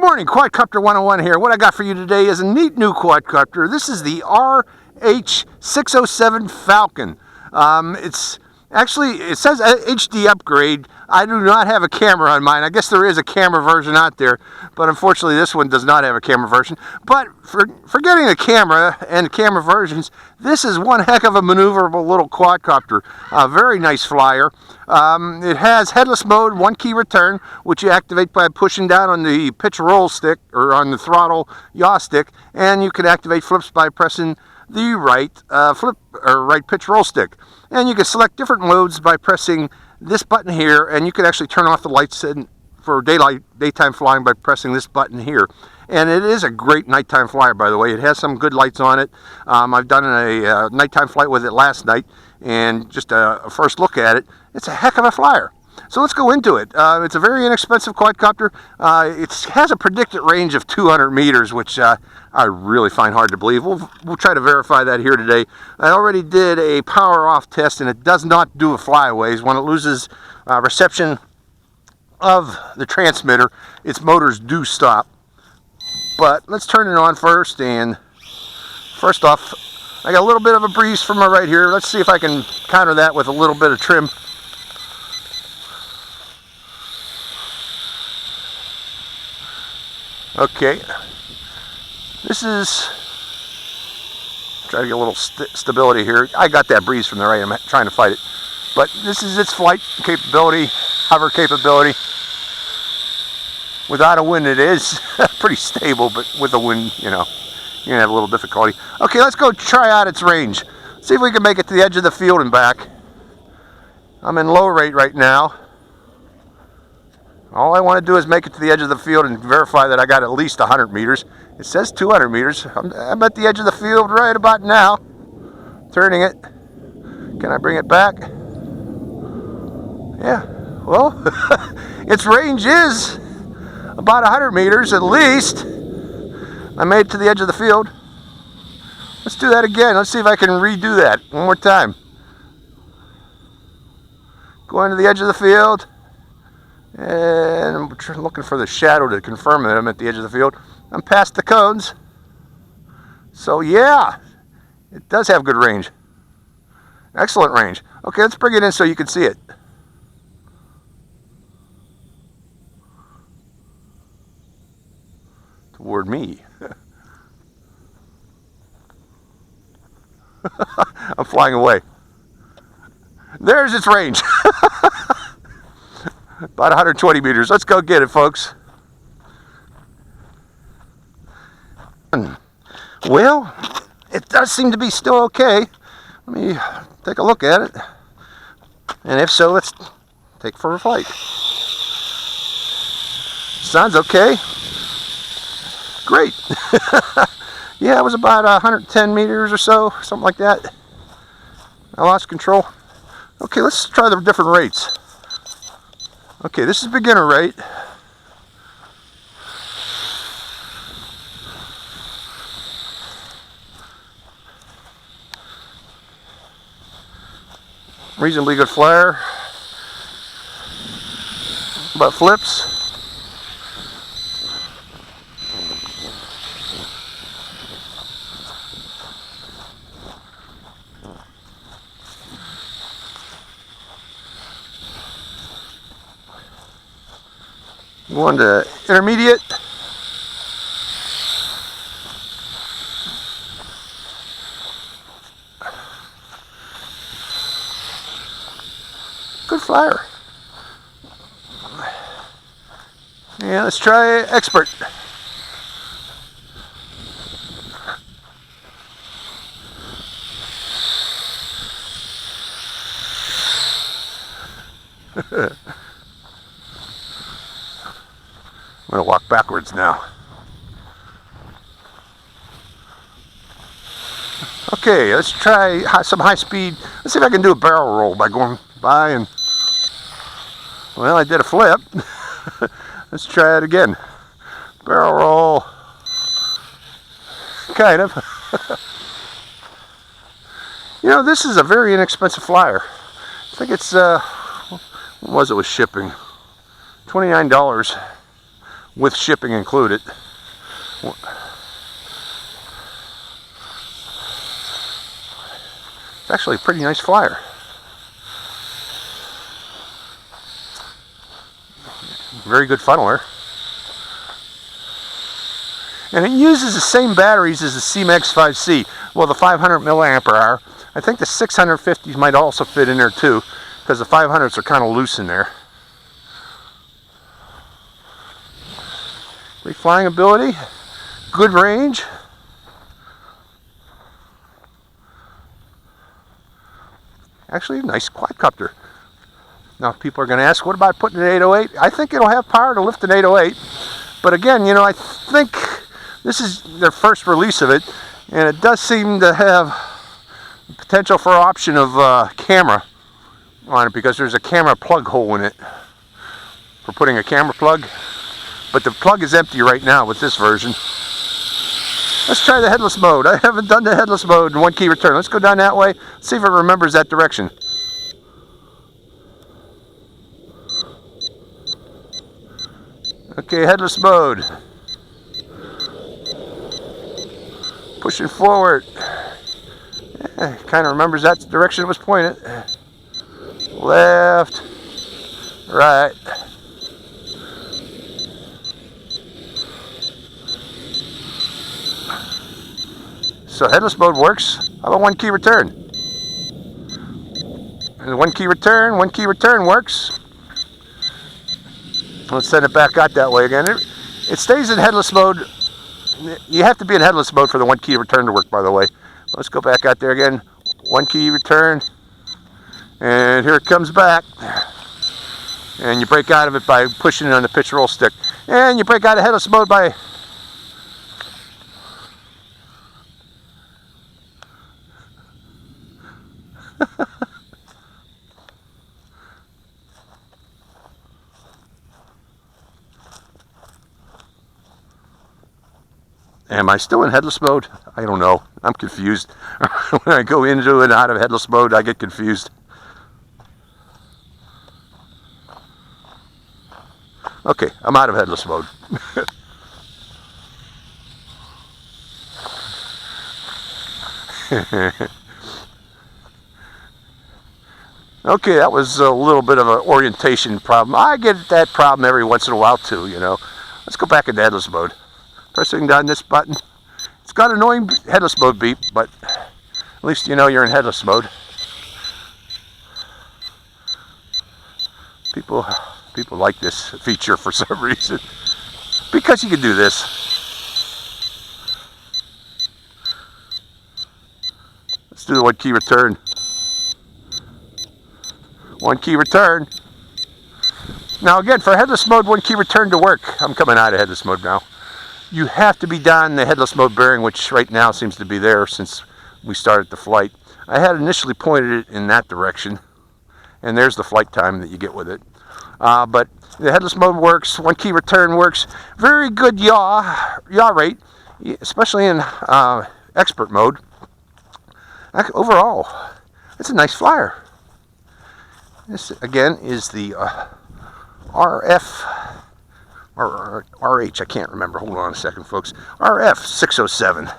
morning, Quadcopter 101 here. What I got for you today is a neat new quadcopter. This is the RF607 Falcon. It says HD upgrade. I do not have a camera on mine. I guess there is a camera version out there, but unfortunately this one does not have a camera version. But forgetting the camera and camera versions, this is one heck of a maneuverable little quadcopter. Very nice flyer. It has headless mode, one key return, which you activate by pushing down on the pitch roll stick or on the throttle yaw stick, and you can activate flips by pressing the right right pitch roll stick. And you can select different modes by pressing this button here, and you can actually turn off the lights for daytime flying by pressing this button here. And it is a great nighttime flyer, by the way. It has some good lights on it. I've done a nighttime flight with it last night, and just a first look at it, it's a heck of a flyer. So let's go into it. It's a very inexpensive quadcopter. It has a predicted range of 200 meters, which I really find hard to believe. We'll try to verify that here today. I already did a power off test, and it does not do a flyaways. When it loses reception of the transmitter, its motors do stop. But let's turn it on first, and first off, I got a little bit of a breeze from my right here. Let's see if I can counter that with a little bit of trim. Okay, this is, try to get a little stability here. I got that breeze from the right, I'm trying to fight it. But this is its flight capability, hover capability. Without a wind it is pretty stable, but with a wind, you know, you're gonna have a little difficulty. Okay, let's go try out its range. See if we can make it to the edge of the field and back. I'm in low rate right now. All I want to do is make it to the edge of the field and verify that I got at least 100 meters. It says 200 meters. I'm at the edge of the field right about now. Turning it. Can I bring it back? Yeah, well, its range is about 100 meters at least. I made it to the edge of the field. Let's do that again. Let's see if I can redo that one more time. Going to the edge of the field. And I'm looking for the shadow to confirm that I'm at the edge of the field. I'm past the cones. So yeah, it does have good range. Excellent range. Okay, let's bring it in so you can see it. Toward me. I'm flying away. There's its range. About 120 meters. Let's go get it, folks. Well, it does seem to be still okay. Let me take a look at it. And if so, let's take for a flight. Sounds okay. Great. Yeah, it was about 110 meters or so, something like that. I lost control. Okay, let's try the different rates. Okay, this is beginner rate. Reasonably good flyer. But flips. Going to intermediate. Good flyer. Yeah, let's try expert. I'm going to walk backwards now. Okay, let's try some high speed. Let's see if I can do a barrel roll by going by and... Well, I did a flip. Let's try it again. Barrel roll. Kind of. You know, this is a very inexpensive flyer. I think it's, what was it with shipping? $29. with shipping included. It's actually a pretty nice flyer. Very good funneler. And it uses the same batteries as the Syma X5C. Well, the 500 milliampere hour. I think the 650s might also fit in there too, because the 500s are kind of loose in there. Great flying ability, good range. Actually, a nice quadcopter. Now, people are going to ask, what about putting an 808? I think it'll have power to lift an 808. But again, you know, I think this is their first release of it, and it does seem to have potential for option of camera on it, because there's a camera plug hole in it for putting a camera plug. But the plug is empty right now with this version. Let's try the headless mode. I haven't done the headless mode in one key return. Let's go down that way, see if it remembers that direction. Okay, headless mode. Pushing forward. Yeah, kind of remembers that direction it was pointed. Left, right. So headless mode works. How about one key return? And one key return works. Let's send it back out that way again. It stays in headless mode. You have to be in headless mode for the one key return to work, by the way. Let's go back out there again. One key return. And here it comes back. And you break out of it by pushing it on the pitch roll stick. And you break out of headless mode by Am I still in headless mode? I don't know. I'm confused. When I go into and out of headless mode, I get confused. Okay, I'm out of headless mode. Okay, that was a little bit of an orientation problem. I get that problem every once in a while too, you know. Let's go back into headless mode. Pressing down this button. It's got an annoying headless mode beep, but at least you know you're in headless mode. People like this feature for some reason, because you can do this. Let's do the one key return. One key return. Now again, for headless mode, one key return to work. I'm coming out of headless mode now. You have to be down the headless mode bearing, which right now seems to be there since we started the flight. I had initially pointed it in that direction, and there's the flight time that you get with it. But the headless mode works, one key return works. Very good yaw rate, especially in expert mode. Overall, it's a nice flyer. This again is the RF or RH, I can't remember. Hold on a second, folks. RF607.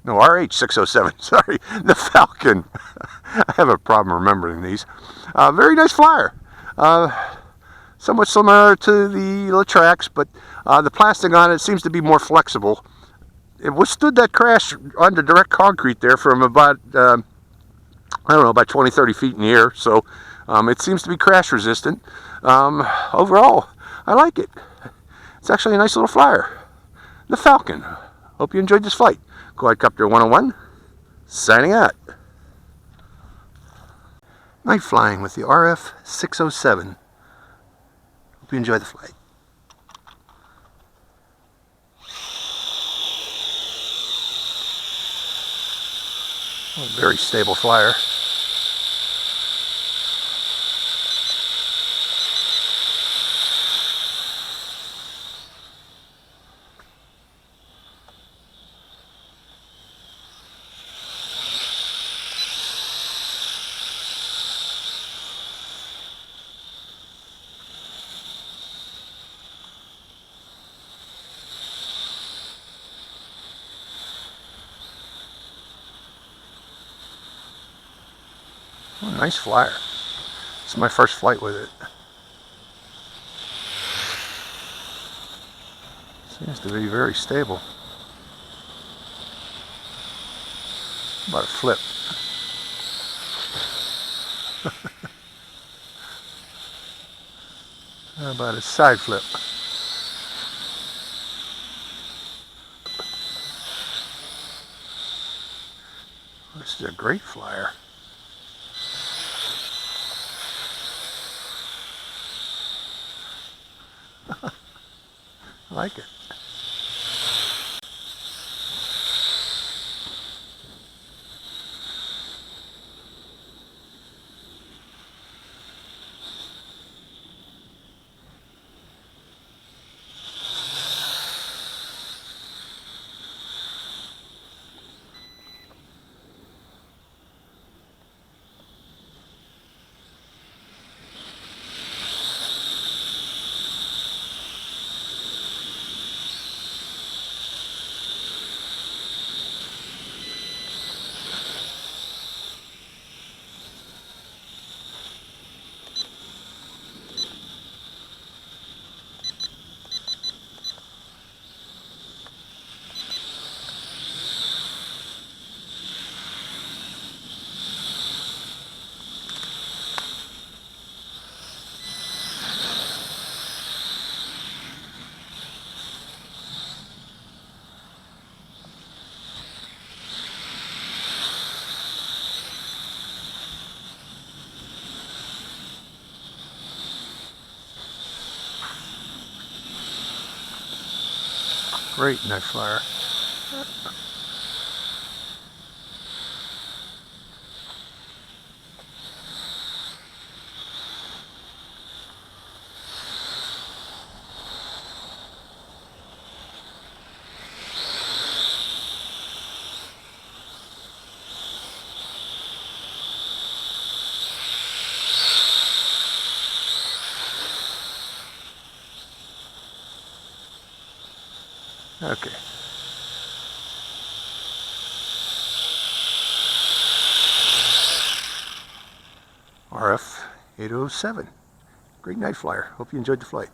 No, RH607. Sorry, the Falcon. I have a problem remembering these. Very nice flyer. Somewhat similar to the Latrax, but the plastic on it seems to be more flexible. It withstood that crash under direct concrete there from about, I don't know, about 20-30 feet in the air. So it seems to be crash resistant. Overall, I like it. It's actually a nice little flyer. The Falcon. Hope you enjoyed this flight. Quadcopter 101, signing out. Night flying with the RF607. Hope you enjoy the flight. Oh, very stable flyer. Oh, nice flyer. It's my first flight with it. Seems to be very stable. How about a flip? How about a side flip? This is a great flyer. I like it. Great night flyer. Okay. RF607. Great night flyer. Hope you enjoyed the flight.